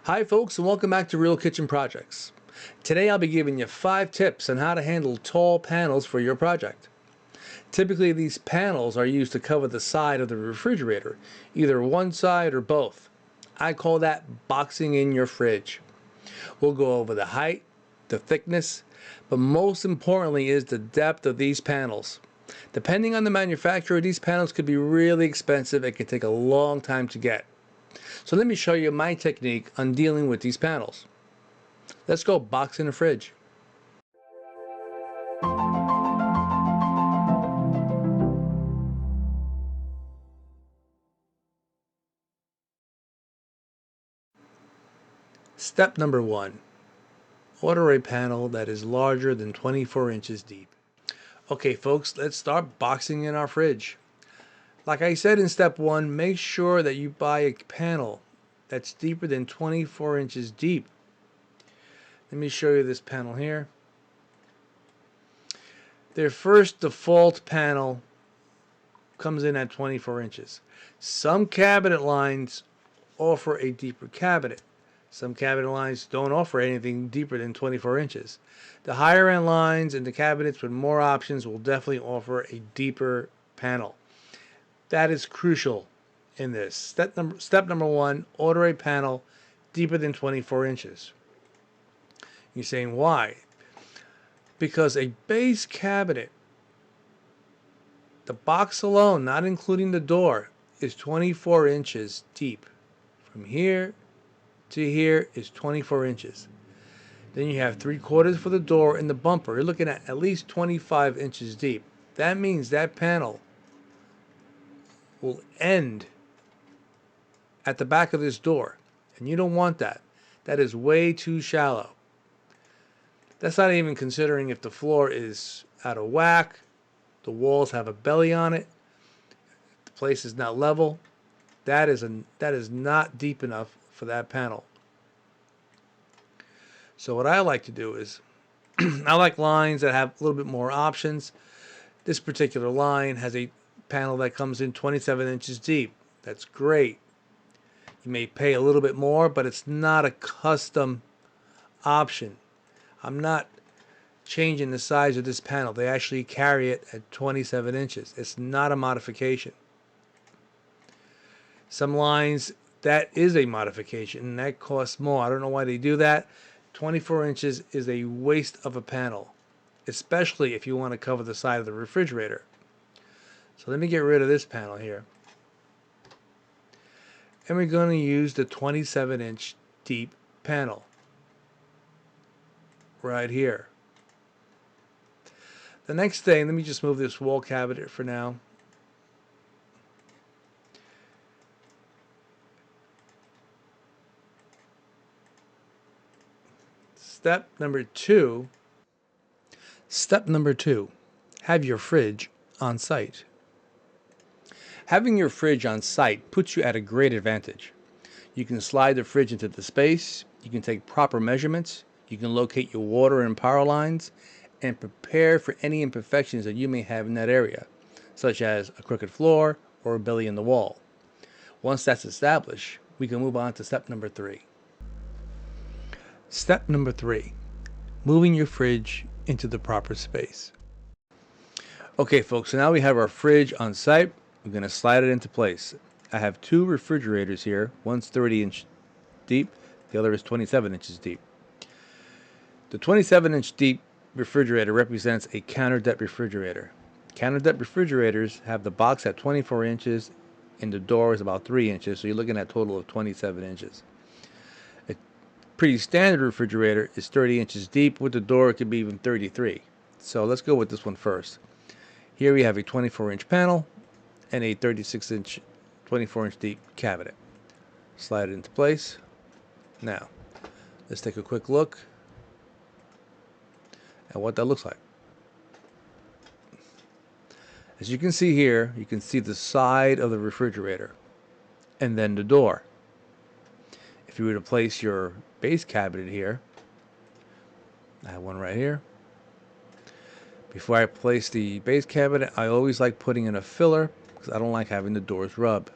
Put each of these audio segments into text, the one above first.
Hi folks, and welcome back to Real Kitchen Projects. Today I'll be giving you 5 tips on how to handle tall panels for your project. Typically these panels are used to cover the side of the refrigerator, either one side or both. I call that boxing in your fridge. We'll go over the height, the thickness, but most importantly is the depth of these panels. Depending on the manufacturer, these panels could be really expensive and can take a long time to get. So let me show you my technique on dealing with these panels. Let's go box in the fridge. Step number 1. Order a panel that is larger than 24 inches deep. Okay folks, let's start boxing in our fridge. Like I said in step 1, make sure that you buy a panel that's deeper than 24 inches deep. Let me show you this panel here. Their first default panel comes in at 24 inches. Some cabinet lines offer a deeper cabinet. Some cabinet lines don't offer anything deeper than 24 inches. The higher end lines and the cabinets with more options will definitely offer a deeper panel. That is crucial in this. Step number 1, order a panel deeper than 24 inches. You're saying why? Because a base cabinet, the box alone, not including the door, is 24 inches deep. From here to here is 24 inches. Then you have 3/4 for the door and the bumper. You're looking at least 25 inches deep. That means that panel will end at the back of this door, and you don't want that. That is way too shallow. That's not even considering if the floor is out of whack, the walls have a belly on it, the place is not level. That is not deep enough for that panel. So what I like to do is I like lines that have a little bit more options. This particular line has a panel that comes in 27 inches deep. That's great. You may pay a little bit more, but it's not a custom option. I'm not changing the size of this panel. They actually carry it at 27 inches. It's not a modification. Some lines, that is a modification, and that costs more. I don't know why they do that. 24 inches is a waste of a panel, especially if you want to cover the side of the refrigerator. So let me get rid of this panel here. And we're going to use the 27-inch deep panel right here. The next thing, let me just move this wall cabinet for now. Step number two, have your fridge on site. Having your fridge on site puts you at a great advantage. You can slide the fridge into the space, you can take proper measurements, you can locate your water and power lines, and prepare for any imperfections that you may have in that area, such as a crooked floor or a belly in the wall. Once that's established, we can move on to step number 3. Step number 3, moving your fridge into the proper space. Okay folks, so now we have our fridge on site. We're going to slide it into place. I have 2 refrigerators here. One's 30 inch deep, the other is 27 inches deep. The 27-inch deep refrigerator represents a counter-depth refrigerator. Counter-depth refrigerators have the box at 24 inches and the door is about 3 inches, so you're looking at a total of 27 inches. A pretty standard refrigerator is 30 inches deep. With the door, it could be even 33. So let's go with this one first. Here we have a 24-inch panel and a 36-inch, 24-inch deep cabinet. Slide it into place. Now, let's take a quick look at what that looks like. As you can see here, you can see the side of the refrigerator and then the door. If you were to place your base cabinet here, I have one right here. Before I place the base cabinet, I always like putting in a filler because I don't like having the doors rub.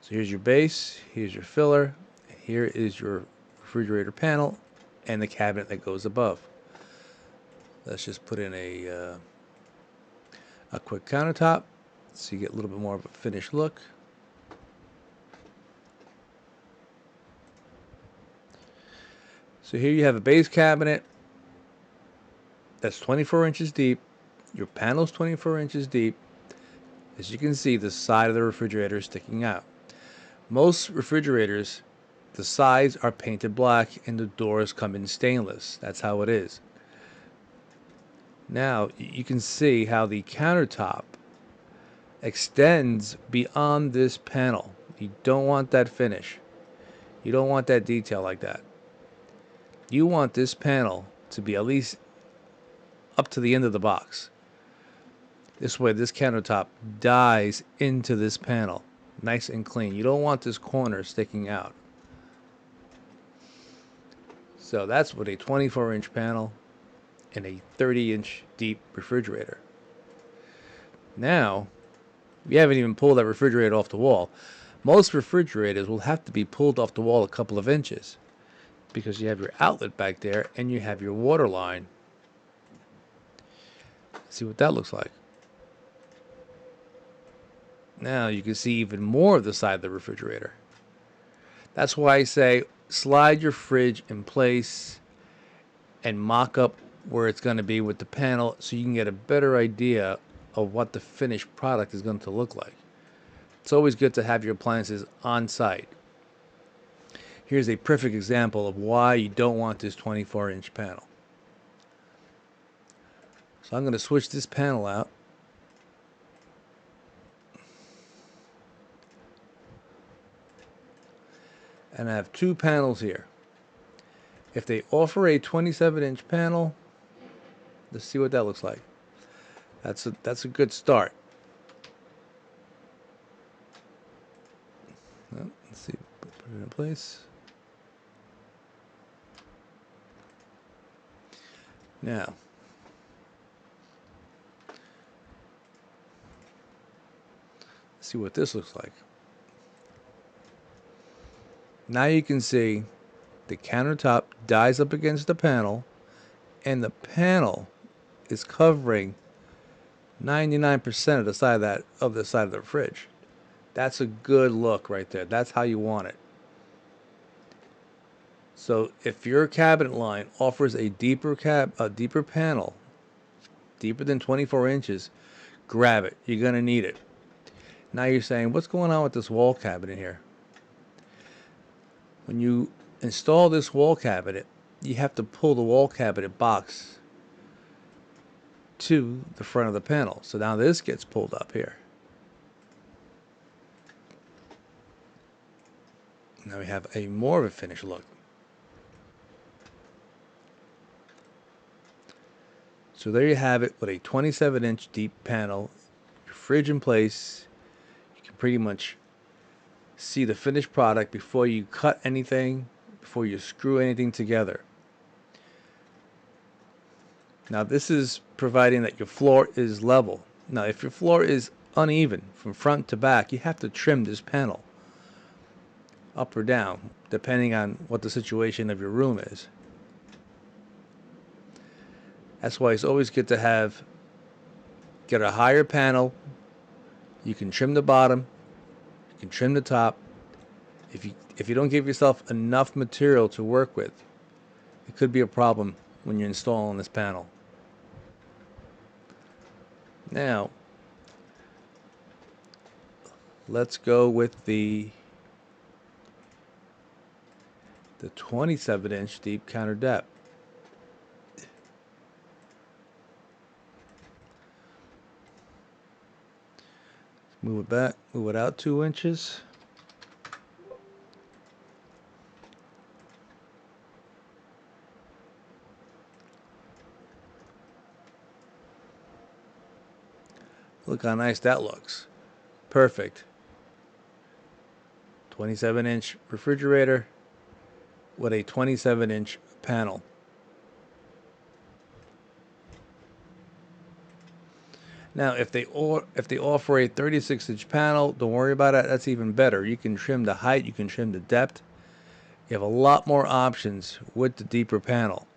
So here's your base, here's your filler, here is your refrigerator panel, and the cabinet that goes above. Let's just put in a quick countertop so you get a little bit more of a finished look. So here you have a base cabinet that's 24 inches deep. Your panel's 24 inches deep. As you can see, the side of the refrigerator is sticking out. Most refrigerators, the sides are painted black and the doors come in stainless. That's how it is. Now you can see how the countertop extends beyond this panel. You don't want that finish. You don't want that detail like that. You want this panel to be at least up to the end of the box. This way this countertop dies into this panel, nice and clean. You don't want this corner sticking out. So that's with a 24-inch panel and a 30-inch deep refrigerator. Now, we haven't even pulled that refrigerator off the wall. Most refrigerators will have to be pulled off the wall a couple of inches because you have your outlet back there and you have your water line. See what that looks like. Now you can see even more of the side of the refrigerator. That's why I say slide your fridge in place and mock up where it's going to be with the panel so you can get a better idea of what the finished product is going to look like. It's always good to have your appliances on site. Here's a perfect example of why you don't want this 24-inch panel. So I'm going to switch this panel out. And I have two panels here. If they offer a 27-inch panel, let's see what that looks like. That's a good start. Well, let's see, put it in place. Now, let's see what this looks like. Now you can see the countertop dies up against the panel, and the panel is covering 99% of the side of the fridge. That's a good look right there. That's how you want it. So if your cabinet line offers a deeper panel, deeper than 24 inches, grab it. You're going to need it. Now you're saying, what's going on with this wall cabinet here? When you install this wall cabinet, you have to pull the wall cabinet box to the front of the panel. So now this gets pulled up here. Now we have a more of a finished look. So there you have it with a 27-inch deep panel, your fridge in place. You can pretty much see the finished product before you cut anything, before you screw anything together. Now this is providing that your floor is level. Now if your floor is uneven from front to back, you have to trim this panel up or down depending on what the situation of your room is. That's why it's always good to get a higher panel. You can trim the bottom, you can trim the top. If you don't give yourself enough material to work with, it could be a problem when you're installing this panel. Now, let's go with the 27-inch deep counter depth. Move it back, move it out 2 inches. Look how nice that looks. Perfect. 27-inch refrigerator with a 27-inch panel. Now, if they offer a 36-inch panel, don't worry about it. That's even better. You can trim the height, you can trim the depth. You have a lot more options with the deeper panel.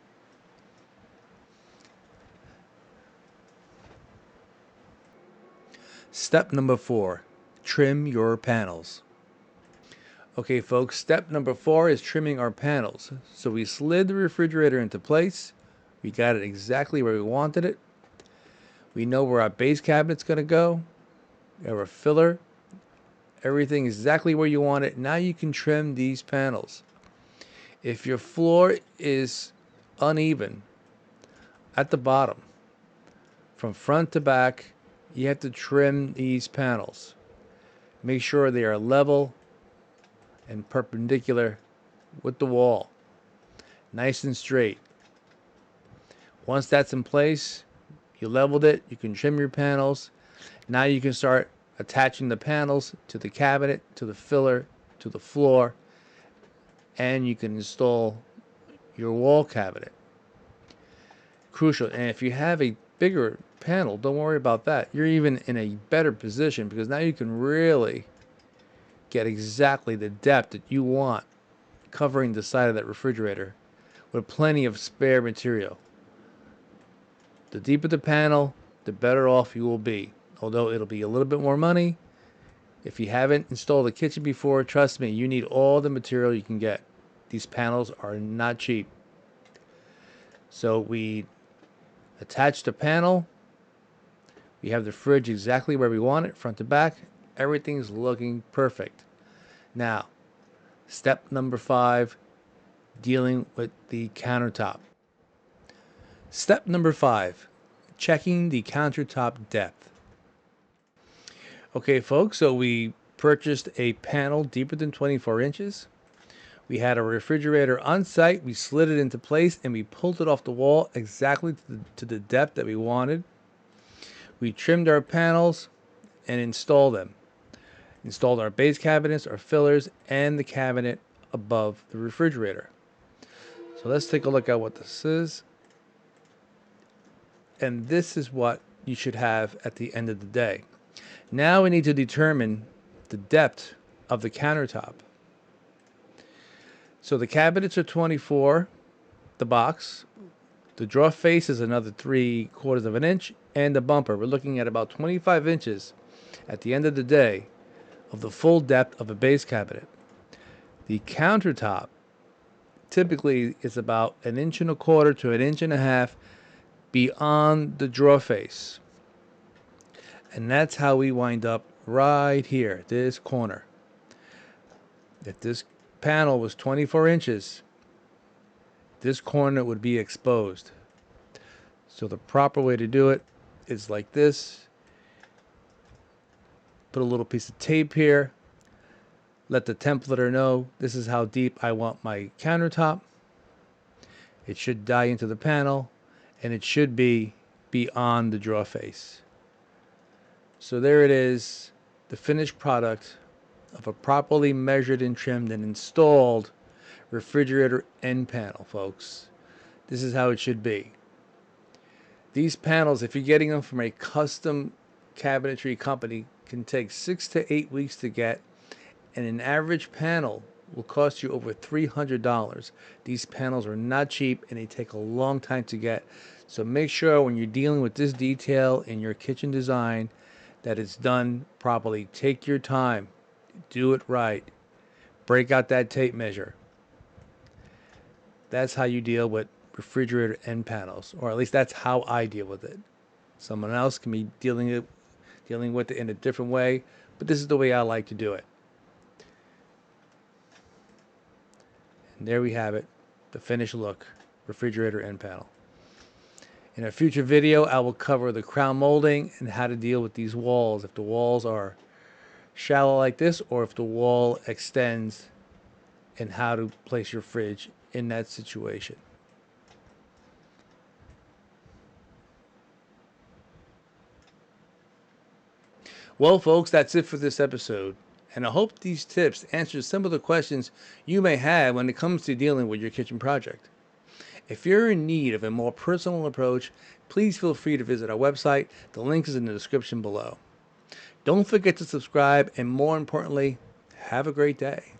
Step number 4, trim your panels. Okay, folks, step number 4 is trimming our panels. So we slid the refrigerator into place. We got it exactly where we wanted it. We know where our base cabinet's going to go. We have our filler. Everything exactly where you want it. Now you can trim these panels. If your floor is uneven at the bottom, from front to back, you have to trim these panels. Make sure they are level and perpendicular with the wall. Nice and straight. Once that's in place, you leveled it, you can trim your panels. Now you can start attaching the panels to the cabinet, to the filler, to the floor, and you can install your wall cabinet. Crucial. And if you have a bigger panel, don't worry about that. You're even in a better position because now you can really get exactly the depth that you want covering the side of that refrigerator with plenty of spare material. The deeper the panel, the better off you will be. Although it'll be a little bit more money. If you haven't installed a kitchen before, trust me, you need all the material you can get. These panels are not cheap. So we attach the panel. We have the fridge exactly where we want it, front to back. Everything's looking perfect. Now, step number 5, dealing with the countertop. Step number 5, checking the countertop depth. Okay, folks, so we purchased a panel deeper than 24 inches. We had a refrigerator on site. We slid it into place and we pulled it off the wall exactly to the depth that we wanted. We trimmed our panels and installed them. Installed our base cabinets, our fillers, and the cabinet above the refrigerator. So let's take a look at what this is. And this is what you should have at the end of the day. Now we need to determine the depth of the countertop. So the cabinets are 24, the box. The drawer face is another 3/4 of an inch, and the bumper. We're looking at about 25 inches at the end of the day of the full depth of a base cabinet. The countertop typically is about 1.25 inches to 1.5 inches beyond the drawer face. And that's how we wind up right here, this corner. If this panel was 24 inches, this corner would be exposed. So the proper way to do it is like this. Put a little piece of tape here. Let the templater know this is how deep I want my countertop. It should die into the panel, and it should be beyond the drawer face. So there it is, the finished product of a properly measured and trimmed and installed refrigerator end panel, folks. This is how it should be. These panels, if you're getting them from a custom cabinetry company, can take 6 to 8 weeks to get, and an average panel will cost you over $300. These panels are not cheap and they take a long time to get. So make sure when you're dealing with this detail in your kitchen design that it's done properly. Take your time. Do it right. Break out that tape measure. That's how you deal with refrigerator end panels, or at least that's how I deal with it. Someone else can be dealing with it in a different way, but this is the way I like to do it. And there we have it, the finished look, refrigerator end panel. In a future video, I will cover the crown molding and how to deal with these walls. If the walls are shallow like this, or if the wall extends, and how to place your fridge in that situation. Well, folks, that's it for this episode. And I hope these tips answer some of the questions you may have when it comes to dealing with your kitchen project. If you're in need of a more personal approach, please feel free to visit our website. The link is in the description below. Don't forget to subscribe, and more importantly, have a great day.